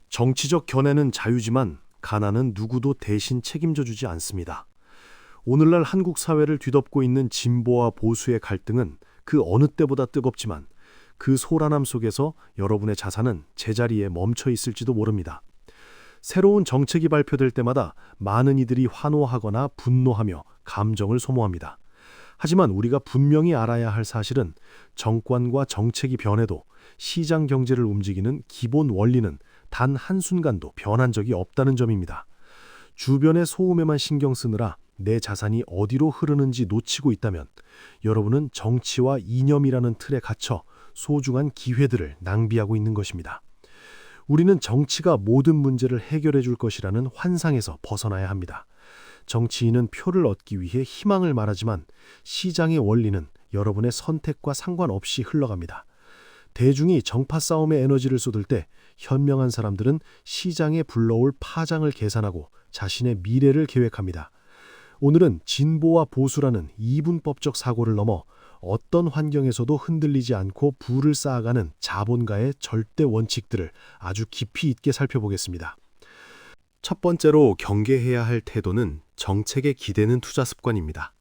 정치적 견해는 자유지만 가난은 누구도 대신 책임져 주지 않습니다. 오늘날 한국 사회를 뒤덮고 있는 진보와 보수의 갈등은 그 어느 때보다 뜨겁지만 그 소란함 속에서 여러분의 자산은 제자리에 멈춰 있을지도 모릅니다. 새로운 정책이 발표될 때마다 많은 이들이 환호하거나 분노하며 감정을 소모합니다. 하지만 우리가 분명히 알아야 할 사실은 정권과 정책이 변해도 시장 경제를 움직이는 기본 원리는 단 한순간도 변한 적이 없다는 점입니다. 주변의 소음에만 신경 쓰느라 내 자산이 어디로 흐르는지 놓치고 있다면 여러분은 정치와 이념이라는 틀에 갇혀 소중한 기회들을 낭비하고 있는 것입니다. 우리는 정치가 모든 문제를 해결해 줄 것이라는 환상에서 벗어나야 합니다. 정치인은 표를 얻기 위해 희망을 말하지만 시장의 원리는 여러분의 선택과 상관없이 흘러갑니다. 대중이 정파 싸움에 에너지를 쏟을 때 현명한 사람들은 시장에 불러올 파장을 계산하고 자신의 미래를 계획합니다. 오늘은 진보와 보수라는 이분법적 사고를 넘어 어떤 환경에서도 흔들리지 않고 부를 쌓아가는 자본가의 절대 원칙들을 아주 깊이 있게 살펴보겠습니다. 첫 번째로 경계해야 할 태도는 정책에 기대는 투자 습관입니다.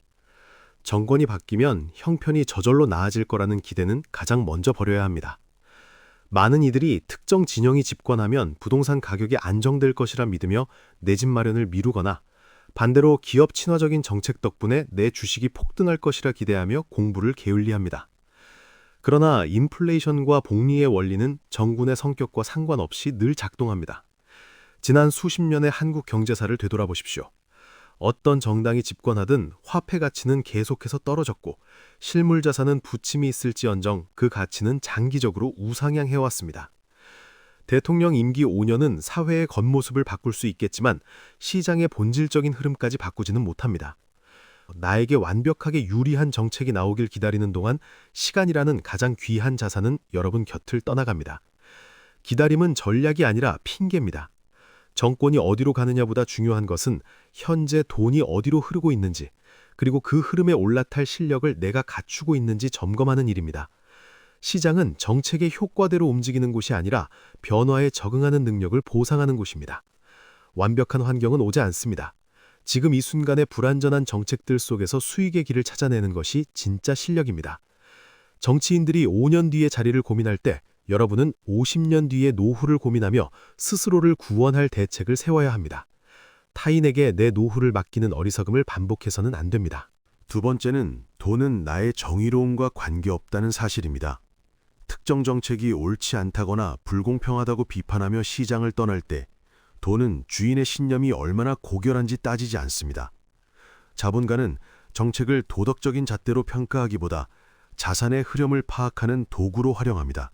정권이 바뀌면 형편이 저절로 나아질 거라는 기대는 가장 먼저 버려야 합니다. 많은 이들이 특정 진영이 집권하면 부동산 가격이 안정될 것이라 믿으며 내 집 마련을 미루거나 반대로 기업 친화적인 정책 덕분에 내 주식이 폭등할 것이라 기대하며 공부를 게을리합니다. 그러나 인플레이션과 복리의 원리는 정군의 성격과 상관없이 늘 작동합니다. 지난 수십 년의 한국 경제사를 되돌아보십시오. 어떤 정당이 집권하든 화폐 가치는 계속해서 떨어졌고 실물 자산은 부침이 있을지언정 그 가치는 장기적으로 우상향해왔습니다. 대통령 임기 5년은 사회의 겉모습을 바꿀 수 있겠지만 시장의 본질적인 흐름까지 바꾸지는 못합니다. 나에게 완벽하게 유리한 정책이 나오길 기다리는 동안 시간이라는 가장 귀한 자산은 여러분 곁을 떠나갑니다. 기다림은 전략이 아니라 핑계입니다. 정권이 어디로 가느냐보다 중요한 것은 현재 돈이 어디로 흐르고 있는지, 그리고 그 흐름에 올라탈 실력을 내가 갖추고 있는지 점검하는 일입니다. 시장은 정책의 효과대로 움직이는 곳이 아니라 변화에 적응하는 능력을 보상하는 곳입니다. 완벽한 환경은 오지 않습니다. 지금 이 순간의 불완전한 정책들 속에서 수익의 길을 찾아내는 것이 진짜 실력입니다. 정치인들이 5년 뒤의 자리를 고민할 때 여러분은 50년 뒤의 노후를 고민하며 스스로를 구원할 대책을 세워야 합니다. 타인에게 내 노후를 맡기는 어리석음을 반복해서는 안 됩니다. 두 번째는 돈은 나의 정의로움과 관계없다는 사실입니다. 특정 정책이 옳지 않다거나 불공평하다고 비판하며 시장을 떠날 때 돈은 주인의 신념이 얼마나 고결한지 따지지 않습니다. 자본가는 정책을 도덕적인 잣대로 평가하기보다 자산의 흐름을 파악하는 도구로 활용합니다.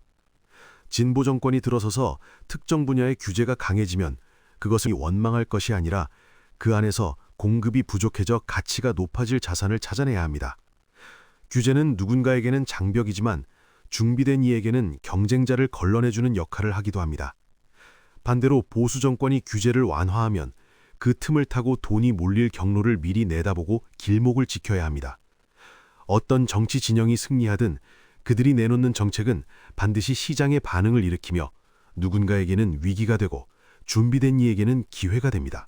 진보 정권이 들어서서 특정 분야의 규제가 강해지면 그것은 원망할 것이 아니라 그 안에서 공급이 부족해져 가치가 높아질 자산을 찾아내야 합니다. 규제는 누군가에게는 장벽이지만 중비된 이에게는 경쟁자를 걸러내주는 역할을 하기도 합니다. 반대로 보수 정권이 규제를 완화하면 그 틈을 타고 돈이 몰릴 경로를 미리 내다보고 길목을 지켜야 합니다. 어떤 정치 진영이 승리하든 그들이 내놓는 정책은 반드시 시장의 반응을 일으키며 누군가에게는 위기가 되고 준비된 이에게는 기회가 됩니다.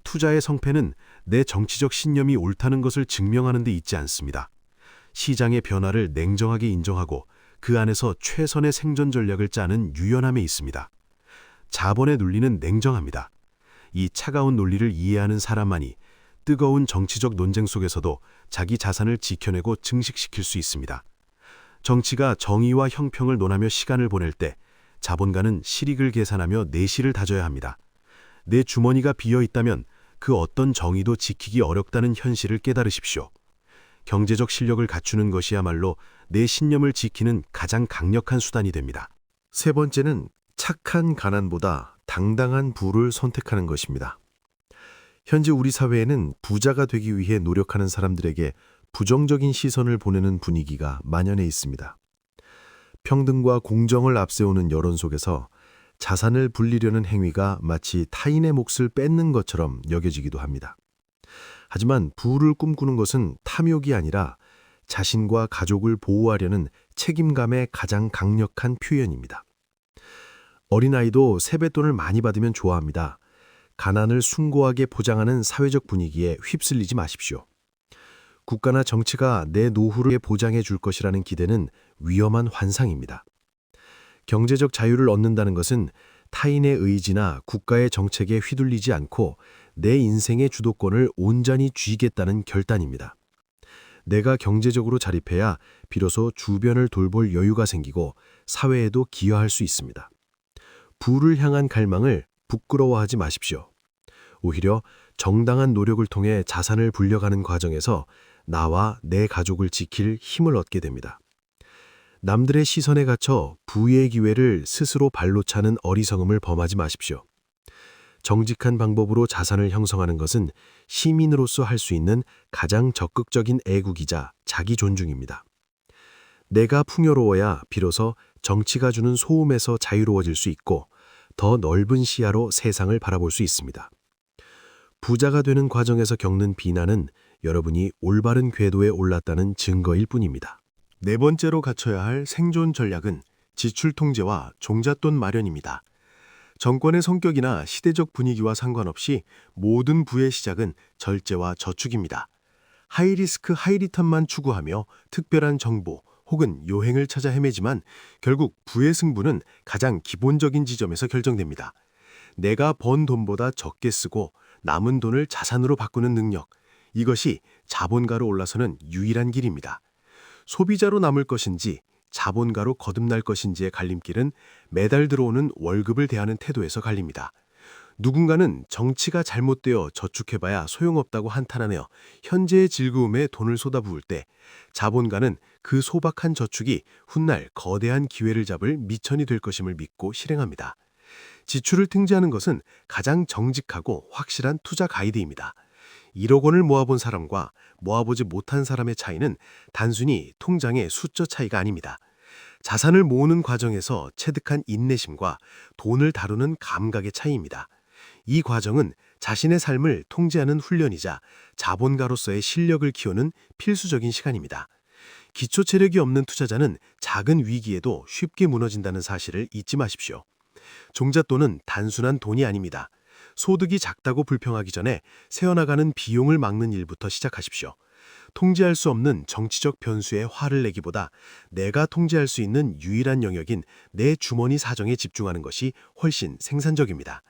투자의 성패는 내 정치적 신념이 옳다는 것을 증명하는 데 있지 않습니다. 시장의 변화를 냉정하게 인정하고 그 안에서 최선의 생존 전략을 짜는 유연함에 있습니다. 자본의 논리는 냉정합니다. 이 차가운 논리를 이해하는 사람만이 뜨거운 정치적 논쟁 속에서도 자기 자산을 지켜내고 증식시킬 수 있습니다. 정치가 정의와 형평을 논하며 시간을 보낼 때 자본가는 실익을 계산하며 내실을 다져야 합니다. 내 주머니가 비어 있다면 그 어떤 정의도 지키기 어렵다는 현실을 깨달으십시오. 경제적 실력을 갖추는 것이야말로 내 신념을 지키는 가장 강력한 수단이 됩니다. 세 번째는 착한 가난보다 당당한 부를 선택하는 것입니다. 현재 우리 사회에는 부자가 되기 위해 노력하는 사람들에게 부정적인 시선을 보내는 분위기가 만연해 있습니다. 평등과 공정을 앞세우는 여론 속에서 자산을 불리려는 행위가 마치 타인의 몫을 뺏는 것처럼 여겨지기도 합니다. 하지만 부를 꿈꾸는 것은 탐욕이 아니라 자신과 가족을 보호하려는 책임감의 가장 강력한 표현입니다. 어린아이도 세뱃돈을 많이 받으면 좋아합니다. 가난을 숭고하게 보장하는 사회적 분위기에 휩쓸리지 마십시오. 국가나 정치가 내 노후를 보장해 줄 것이라는 기대는 위험한 환상입니다. 경제적 자유를 얻는다는 것은 타인의 의지나 국가의 정책에 휘둘리지 않고 내 인생의 주도권을 온전히 쥐겠다는 결단입니다. 내가 경제적으로 자립해야 비로소 주변을 돌볼 여유가 생기고 사회에도 기여할 수 있습니다. 부를 향한 갈망을 부끄러워하지 마십시오. 오히려 정당한 노력을 통해 자산을 불려가는 과정에서 나와 내 가족을 지킬 힘을 얻게 됩니다. 남들의 시선에 갇혀 부의 기회를 스스로 발로 차는 어리석음을 범하지 마십시오. 정직한 방법으로 자산을 형성하는 것은 시민으로서 할 수 있는 가장 적극적인 애국이자 자기 존중입니다. 내가 풍요로워야 비로소 정치가 주는 소음에서 자유로워질 수 있고 더 넓은 시야로 세상을 바라볼 수 있습니다. 부자가 되는 과정에서 겪는 비난은 여러분이 올바른 궤도에 올랐다는 증거일 뿐입니다. 네 번째로 갖춰야 할 생존 전략은 지출 통제와 종잣돈 마련입니다. 정권의 성격이나 시대적 분위기와 상관없이 모든 부의 시작은 절제와 저축입니다. 하이리스크 하이리턴만 추구하며 특별한 정보 혹은 요행을 찾아 헤매지만 결국 부의 승부는 가장 기본적인 지점에서 결정됩니다. 내가 번 돈보다 적게 쓰고 남은 돈을 자산으로 바꾸는 능력, 이것이 자본가로 올라서는 유일한 길입니다. 소비자로 남을 것인지 자본가로 거듭날 것인지의 갈림길은 매달 들어오는 월급을 대하는 태도에서 갈립니다. 누군가는 정치가 잘못되어 저축해봐야 소용없다고 한탄하며 현재의 즐거움에 돈을 쏟아부을 때 자본가는 그 소박한 저축이 훗날 거대한 기회를 잡을 미천이 될 것임을 믿고 실행합니다. 지출을 통제하는 것은 가장 정직하고 확실한 투자 가이드입니다. 1억 원을 모아본 사람과 모아보지 못한 사람의 차이는 단순히 통장의 숫자 차이가 아닙니다. 자산을 모으는 과정에서 체득한 인내심과 돈을 다루는 감각의 차이입니다. 이 과정은 자신의 삶을 통제하는 훈련이자 자본가로서의 실력을 키우는 필수적인 시간입니다. 기초 체력이 없는 투자자는 작은 위기에도 쉽게 무너진다는 사실을 잊지 마십시오. 종잣돈은 단순한 돈이 아닙니다. 소득이 작다고 불평하기 전에 새어나가는 비용을 막는 일부터 시작하십시오. 통제할 수 없는 정치적 변수에 화를 내기보다 내가 통제할 수 있는 유일한 영역인 내 주머니 사정에 집중하는 것이 훨씬 생산적입니다.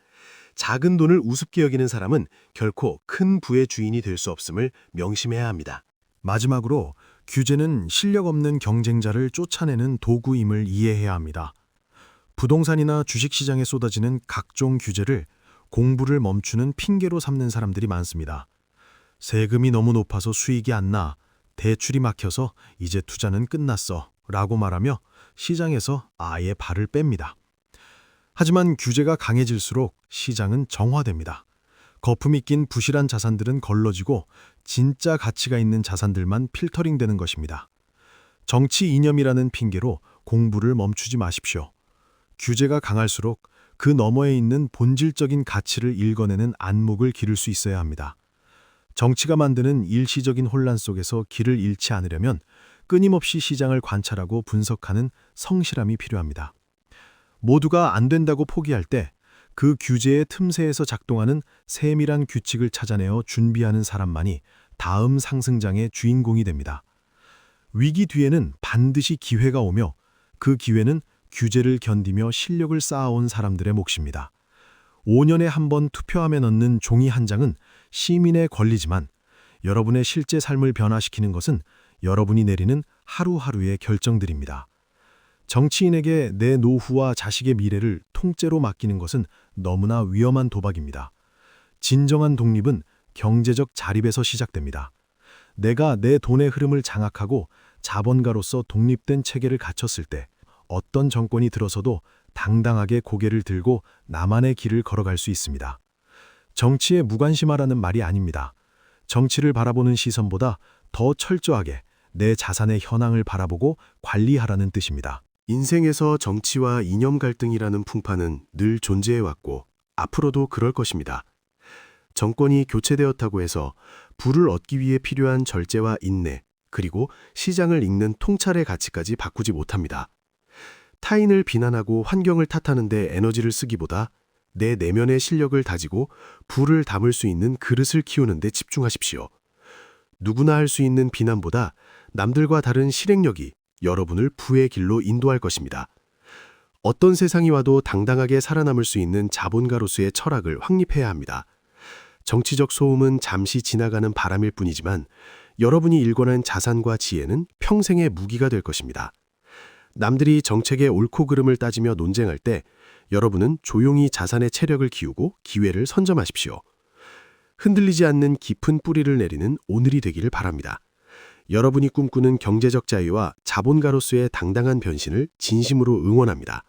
작은 돈을 우습게 여기는 사람은 결코 큰 부의 주인이 될 수 없음을 명심해야 합니다. 마지막으로 규제는 실력 없는 경쟁자를 쫓아내는 도구임을 이해해야 합니다. 부동산이나 주식시장에 쏟아지는 각종 규제를 공부를 멈추는 핑계로 삼는 사람들이 많습니다. 세금이 너무 높아서 수익이 안 나, 대출이 막혀서 이제 투자는 끝났어 라고 말하며 시장에서 아예 발을 뺍니다. 하지만 규제가 강해질수록 시장은 정화됩니다. 거품이 낀 부실한 자산들은 걸러지고 진짜 가치가 있는 자산들만 필터링되는 것입니다. 정치 이념이라는 핑계로 공부를 멈추지 마십시오. 규제가 강할수록 그 너머에 있는 본질적인 가치를 읽어내는 안목을 기를 수 있어야 합니다. 정치가 만드는 일시적인 혼란 속에서 길을 잃지 않으려면 끊임없이 시장을 관찰하고 분석하는 성실함이 필요합니다. 모두가 안 된다고 포기할 때 그 규제의 틈새에서 작동하는 세밀한 규칙을 찾아내어 준비하는 사람만이 다음 상승장의 주인공이 됩니다. 위기 뒤에는 반드시 기회가 오며 그 기회는 규제를 견디며 실력을 쌓아온 사람들의 몫입니다. 5년에 한 번 투표함에 넣는 종이 한 장은 시민의 권리지만 여러분의 실제 삶을 변화시키는 것은 여러분이 내리는 하루하루의 결정들입니다. 정치인에게 내 노후와 자식의 미래를 통째로 맡기는 것은 너무나 위험한 도박입니다. 진정한 독립은 경제적 자립에서 시작됩니다. 내가 내 돈의 흐름을 장악하고 자본가로서 독립된 체계를 갖췄을 때 어떤 정권이 들어서도 당당하게 고개를 들고 나만의 길을 걸어갈 수 있습니다. 정치에 무관심하라는 말이 아닙니다. 정치를 바라보는 시선보다 더 철저하게 내 자산의 현황을 바라보고 관리하라는 뜻입니다. 인생에서 정치와 이념 갈등이라는 풍파는 늘 존재해왔고 앞으로도 그럴 것입니다. 정권이 교체되었다고 해서 부를 얻기 위해 필요한 절제와 인내, 그리고 시장을 읽는 통찰의 가치까지 바꾸지 못합니다. 타인을 비난하고 환경을 탓하는 데 에너지를 쓰기보다 내 내면의 실력을 다지고 부를 담을 수 있는 그릇을 키우는 데 집중하십시오. 누구나 할 수 있는 비난보다 남들과 다른 실행력이 여러분을 부의 길로 인도할 것입니다. 어떤 세상이 와도 당당하게 살아남을 수 있는 자본가로서의 철학을 확립해야 합니다. 정치적 소음은 잠시 지나가는 바람일 뿐이지만 여러분이 일궈낸 자산과 지혜는 평생의 무기가 될 것입니다. 남들이 정책의 옳고 그름을 따지며 논쟁할 때 여러분은 조용히 자산의 체력을 키우고 기회를 선점하십시오. 흔들리지 않는 깊은 뿌리를 내리는 오늘이 되기를 바랍니다. 여러분이 꿈꾸는 경제적 자유와 자본가로서의 당당한 변신을 진심으로 응원합니다.